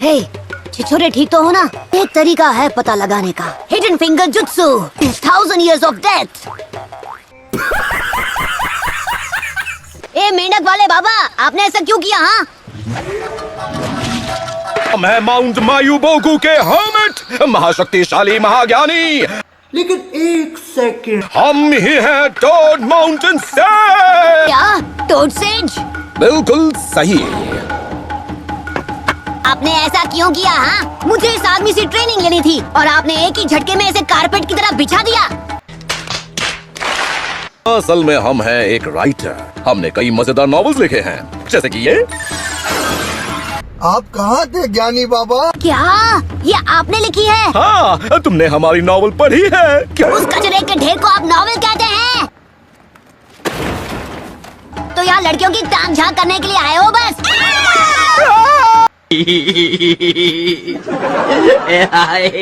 हे, छिछोरे ठीक तो हो ना? एक तरीका है पता लगाने का, hidden finger jutsu, 1000 years of death। ए मेंढक वाले बाबा, आपने ऐसा क्यों किया? हाँ, मैं माउंट मायुबोगु के हर्मिट, महाशक्तिशाली महाज्ञानी। लेकिन एक सेकंड, हम ही हैं टोड माउंटेन से। क्या टोड सेज? बिल्कुल सही। आपने ऐसा क्यों किया? हाँ, मुझे इस आदमी से ट्रेनिंग लेनी थी और आपने एक ही झटके में इसे कारपेट की तरह बिछा दिया। असल में हम हैं एक राइटर, हमने कई मजेदार नॉवेल्स लिखे हैं, जैसे कि ये। आप कहाँ थे ज्ञानी बाबा? क्या ये आपने लिखी है? हाँ, तुमने हमारी नॉवेल पढ़ी है क्या? उस कचरे के ढेर को आप नॉवेल कहते हैं? तो यहाँ लड़कियों की ताम झांक करने के लिए आए हो बस?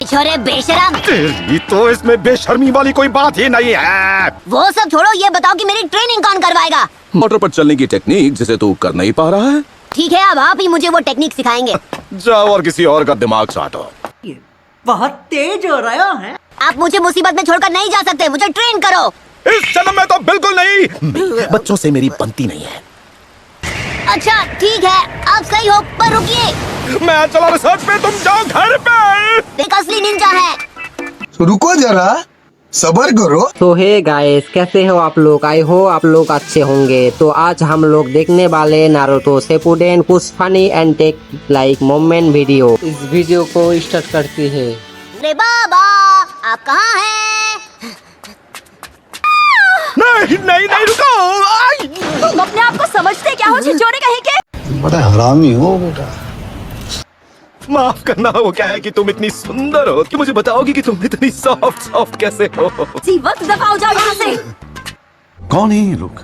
छोरे बेशरम। तेरी तो इसमें बेशर्मी वाली कोई बात ही नहीं है। वो सब छोड़ो, ये बताओ कि मेरी ट्रेनिंग कौन करवाएगा? मोटर पर चलने की टेक्निक जिसे तू कर नहीं पा रहा है। ठीक है, अब आप ही मुझे वो टेक्निक सिखाएंगे। जाओ और किसी और का दिमाग चाटो। ये बहुत तेज हो रहा है। आप मुझे मुसीबत में छोड़कर नहीं जा सकते, मुझे ट्रेन करो। इस जन्म में तो बिल्कुल नहीं। बच्चों से मेरी बनती नहीं है। अच्छा ठीक है, आप सही हो, पर रुकिए। मैं चला रिसर्च पे, तुम जाओ घर पे। एक असली निंजा है। रुको जरा, सबर करो। तो हे गाइस, कैसे हो आप लोग? आई हो आप लोग अच्छे होंगे। तो आज हम लोग देखने वाले नारुतो शिपुडेन कुछ funny and take like moment video. इस वीडियो को स्टार्ट करती है। अरे बाबा, आप कहाँ हैं? नहीं नहीं नहीं, रुको। तुम अपने आप को समझते क्या हो, छिछोरे कहीं के? बड़ा हरामी हो बेटा। माफ करना, वो क्या है कि तुम इतनी सुंदर हो कि मुझे बताओगी कि तुम इतनी सॉफ्ट कैसे हो। इसी वक्त दफा हो जाओ यहाँ से। कौन है ये लोग?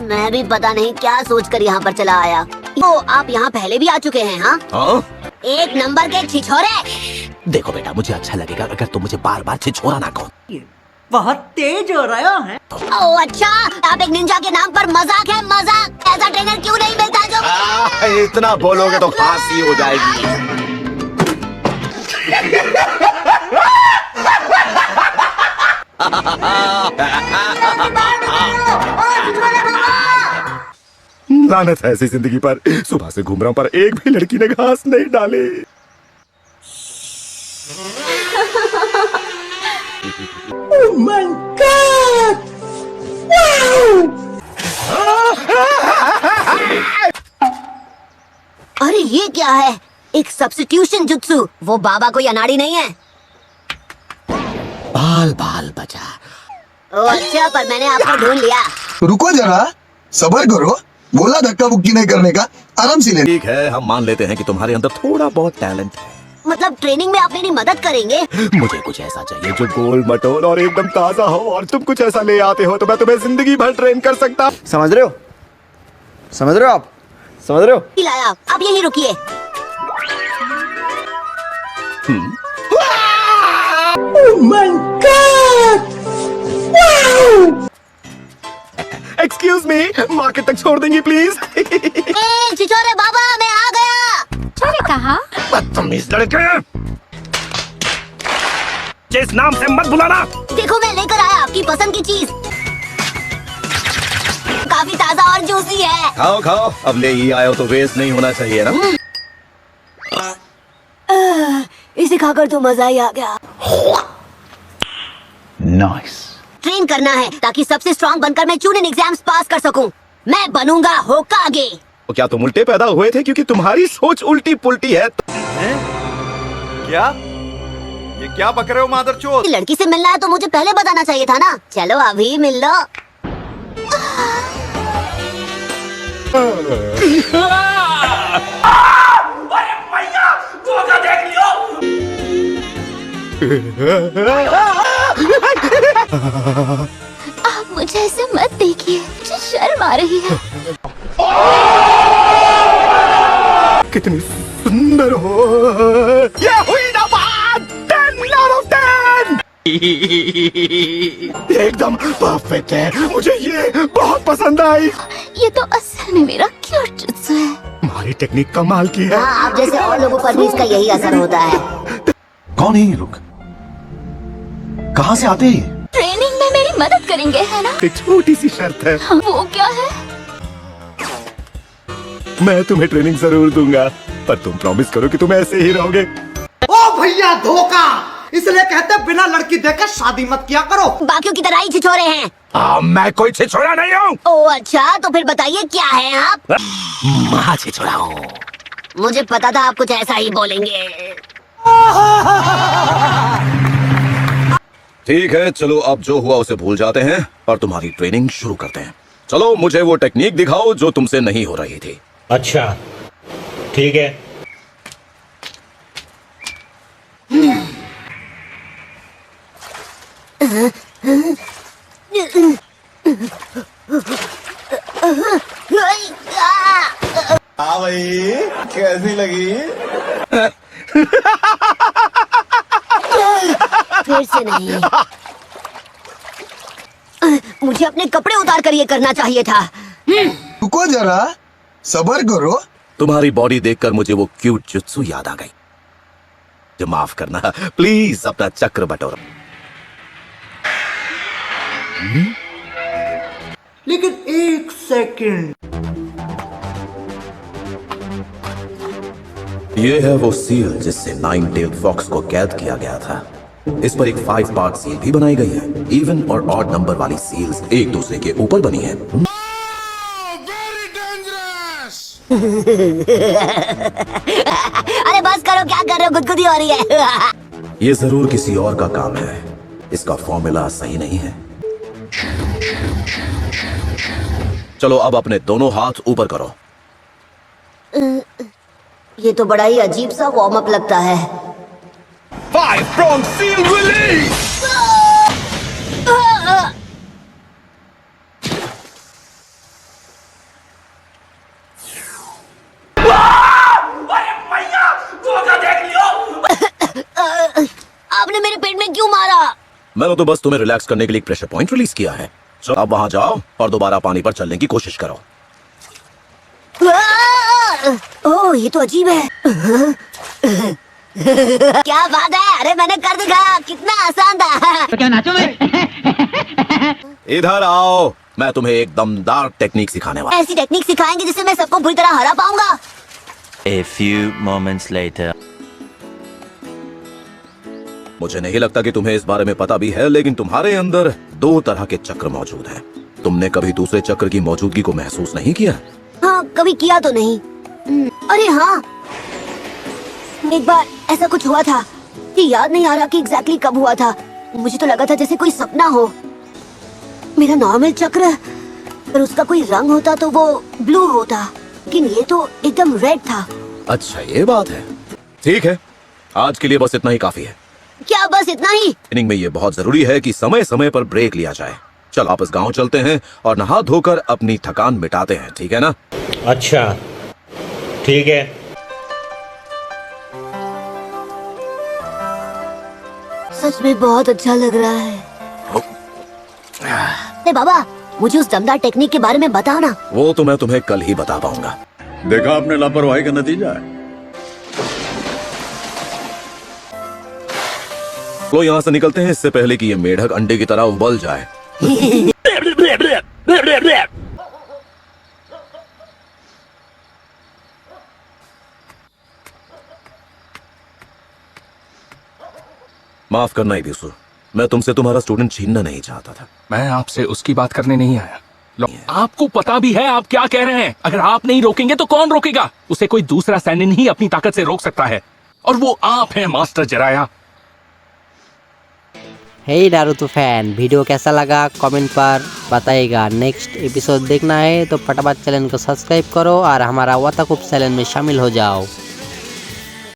मैं भी पता नहीं क्या सोचकर यहाँ पर चला आया। तो आप यहाँ पहले भी आ चुके हैं? हाँ, हाँ? एक नंबर के छिछोरे। देखो बेटा, मुझे अच्छा लगेगा अगर तुम मुझे बार बार छिछोरा ना कहो। ये बहुत तेज हो रहा है। ओह अच्छा, आप एक निंजा के नाम पर मजाक है, मजाक। ऐसा ट्रेनर क्यों नहीं मिलता जो इतना बोलोगे तो फांसी हो जाएगी। लानत है ऐसी जिंदगी पर। सुबह से घूम रहा हूं पर एक भी लड़की ने घास नहीं डाली। Oh my God! Wow! अरे ये क्या है? एक सब्स्टिट्यूशन जुत्सु। वो बाबा कोई अनाड़ी नहीं है। बाल बाल बचा। ओह अच्छा, पर मैंने आपको ढूंढ लिया। रुको जरा, सबर करो। बोला धक्का बुक्की नहीं करने का, आराम से लेना। ठीक है, हम मान लेते हैं कि तुम्हारे अंदर थोड़ा बहुत टैलेंट है। मतलब ट्रेनिंग में आप मेरी मदद करेंगे? मुझे कुछ ऐसा चाहिए जो गोल मटोल और एकदम ताजा हो, और तुम कुछ ऐसा ले आते हो तो मैं तुम्हें जिंदगी भर ट्रेन कर सकता। समझ रहे हो? समझ रहे हो आप? समझ रहे हो? लाया, आप यहीं रुकिए। Oh my God! Wow! Excuse me, market तक छोड़ देंगी प्लीज? ए छिछोरे बाबा, मैं आ गया। छोरे कहा? बदतमीज लड़के, जिस नाम से मत बुलाना। देखो मैं लेकर आया आपकी पसंद की चीज। काफी ताजा और जूसी है। खाओ खाओ, अब ले ही आए हो तो वेस्ट नहीं होना चाहिए ना। इसे खाकर तो मजा ही आ गया। नाइस। ट्रेन करना है ताकि सबसे स्ट्रांग बनकर मैं चूनिन एग्जाम्स पास कर सकूं। मैं बनूंगा होकागे। तो क्या तुम उल्टे पैदा हुए थे क्योंकि तुम्हारी सोच उल्टी पुल्टी है? क्या? ये क्या बक रहे हो मादरचोद? लड़की से मिलना है तो मुझे पहले बताना चाहिए था ना। चलो अभी मिल लो। आप मुझे ऐसे मत देखिए, मुझे शर्म आ रही है। कितनी सुंदर हो। ये हुई ना बात। 10 out of 10। एकदम परफेक्ट है, मुझे ये बहुत पसंद आई। ये तो असल में मेरा क्यूट जुत्सु है। हमारी टेक्निक कमाल की है। हाँ, आप जैसे और लोगों पर भी इसका यही असर होता है। कौन है ये लोग? कहाँ से आते हैं ये? ट्रेनिंग में मेरी मदद करेंगे है ना? एक छोटी सी शर्त है, वो क्या है? मैं तुम्हें ट्रेनिंग जरूर दूंगा, पर तुम प्रॉमिस करो कि तुम ऐसे ही रहोगे। ओ भैया धोखा, इसलिए कहते हैं बिना लड़की देखे शादी मत किया करो। बाकियों की तरह ही छिछोरे हैं। मैं कोई छिछोरा नहीं हूँ। ओह अच्छा, तो फिर बताइए क्या है आप? महा छिछोरा हूँ। मुझे पता था आप कुछ ऐसा ही बोलेंगे। ठीक है, चलो अब जो हुआ उसे भूल जाते हैं और तुम्हारी ट्रेनिंग शुरू करते हैं। चलो मुझे वो टेक्निक दिखाओ जो तुमसे नहीं हो रही थी। अच्छा ठीक है। हाँ भाई, कैसी लगी? फिर से नहीं। मुझे अपने कपड़े उतार कर ये करना चाहिए था। रुको जरा, सब्र करो। तुम्हारी बॉडी देखकर मुझे वो क्यूट जुत्सु याद आ गई। जो माफ करना, प्लीज अपना चक्र बटोरो। लेकिन एक सेकंड, ये है वो सील जिससे 9 टेल्ड फॉक्स को कैद किया गया था। इस पर एक 5 पार्ट सील भी बनाई गई है। इवन और ऑड नंबर वाली सील्स एक दूसरे के ऊपर बनी है। अरे बस करो, क्या कर रहे हो? गुदगुदी हो रही है। ये जरूर किसी और का काम है। इसका फॉर्मूला सही नहीं है। चलो अब अपने दोनों हाथ ऊपर करो। ये तो बड़ा ही अजीब सा वार्म अप लगता है। 5 prong seal release. आपने मेरे पेट में क्यों मारा? मैंने तो बस तुम्हें रिलैक्स करने के लिए एक प्रेशर पॉइंट रिलीज किया है। चलो अब वहां जाओ और दोबारा पानी पर चलने की कोशिश करो। ओह, ये तो अजीब है। क्या बात है? अरे मैंने कर दिखाया, कितना आसान था। तो क्या नाचो मैं? इधर आओ, मैं तुम्हें एक दमदार टेक्निक सिखाने वाला। ऐसी टेक्निक सिखाएंगे जिससे मैं सबको बुरी तरह हरा पाऊंगा। A few moments later. मुझे नहीं लगता कि तुम्हें इस बारे में पता भी है, लेकिन तुम्हारे अंदर 2 तरह के चक्र मौजूद हैं। तुमने कभी दूसरे चक्र की मौजूदगी को महसूस नहीं किया? हाँ, कभी किया तो नहीं। अरे हाँ, एक बार ऐसा कुछ हुआ था कि याद नहीं आ रहा कि एग्जैक्टली कब हुआ था। मुझे तो लगा था जैसे कोई सपना हो। मेरा नॉर्मल चक्र, पर उसका कोई रंग होता तो वो ब्लू होता, लेकिन ये तो एकदम रेड था। अच्छा ये बात है। ठीक है, आज के लिए बस इतना ही काफी है। क्या बस इतना ही? ट्रेनिंग में ये बहुत जरूरी है कि समय समय पर ब्रेक लिया जाए। चल वापस गांव चलते हैं और नहा धोकर अपनी थकान मिटाते हैं, ठीक है ना? अच्छा ठीक है। सच में बहुत अच्छा लग रहा है। अरे बाबा, मुझे उस दमदार टेक्निक के बारे में बताओ ना। वो तो मैं तुम्हें कल ही बता पाऊंगा। देखा आपने लापरवाही का नतीजा है। लो यहाँ से निकलते हैं, इससे पहले कि ये मेढक अंडे की तरह उबल जाए। माफ करना इबिसु, मैं तुमसे तुम्हारा स्टूडेंट छीनना नहीं चाहता था। मैं आपसे उसकी बात करने नहीं आया। आपको पता भी है आप क्या कह रहे हैं। अगर आप नहीं रोकेंगे तो कौन रोकेगा? उसे कोई दूसरा सैनिक ही अपनी ताकत से रोक सकता है, और वो आप हैं मास्टर जराया। हे नारुतो फैन, वीडियो कैसा लगा कमेंट पर बताइएगा। नेक्स्ट एपिसोड देखना है तो फटाफट चैनल को सब्सक्राइब करो और हमारा वाताकुप चैनल में शामिल हो जाओ।